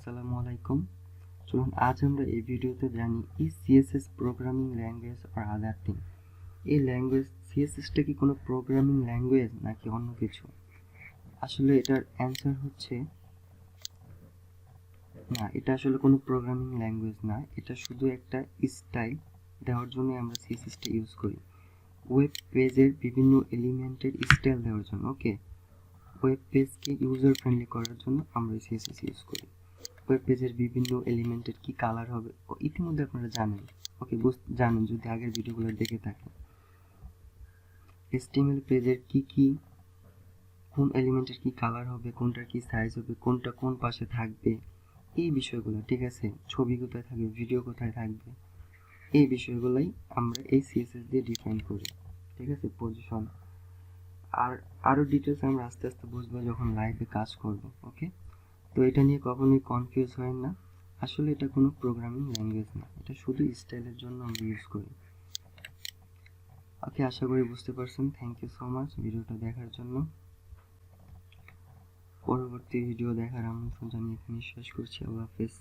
আসসালামু আলাইকুম। চলুন আজ আমরা এই ভিডিওতে জানি CSS programming language or other thing. এই ল্যাঙ্গুয়েজ সিএসএসটা কি কোনো প্রোগ্রামিং ল্যাঙ্গুয়েজ নাকি অন্য কিছু? আসলে এটার অ্যান্সার হচ্ছে না, এটা আসলে কোনো প্রোগ্রামিং ল্যাঙ্গুয়েজ না, এটা শুধু একটা স্টাইল দেওয়ার জন্য আমরা সিএসএসটা ইউজ করি। ওয়েব পেজের বিভিন্ন এলিমেন্টের স্টাইল দেওয়ার জন্য, ওকে, ওয়েব পেজকে ইউজার ফ্রেন্ডলি করার জন্য আমরা সিএসএস ইউজ করি। ওয়েব পেজের বিভিন্ন এলিমেন্টের কি কালার হবে ইতিমধ্যে আপনারা জানেন, ওকে, জানেন যদি আগের ভিডিওগুলো দেখে থাকেন। HTML পেজের কি কোন এলিমেন্টের কি কালার হবে, কোনটার কি সাইজ হবে, কোনটা কোন পাশে থাকবে, এই বিষয়গুলো, ঠিক আছে, ছবি কোথায় থাকবে, ভিডিও কোথায় থাকবে, এই বিষয়গুলোই আমরা এই সিএসএস দিয়ে ডিফাইন করি, ঠিক আছে। পজিশন আর আরও ডিটেলস আমরা আস্তে আস্তে বুঝবো যখন লাইভে কাজ করব, ওকে। তো এটা নিয়ে কখনোই কনফিউজ হয় না, আসলে এটা কোনো প্রোগ্রামিং ল্যাঙ্গুয়েজ না, এটা শুধু স্টাইলের জন্য আমরা ইউজ করি। ওকে, আশা করি বুঝতে পারছেন। থ্যাংক ইউ সো মাচ ভিডিওটা দেখার জন্য। পরবর্তী ভিডিও দেখার আমন্ত্রণ জানিয়ে এখানে শেষ করছি। আল্লাহ হাফেজ।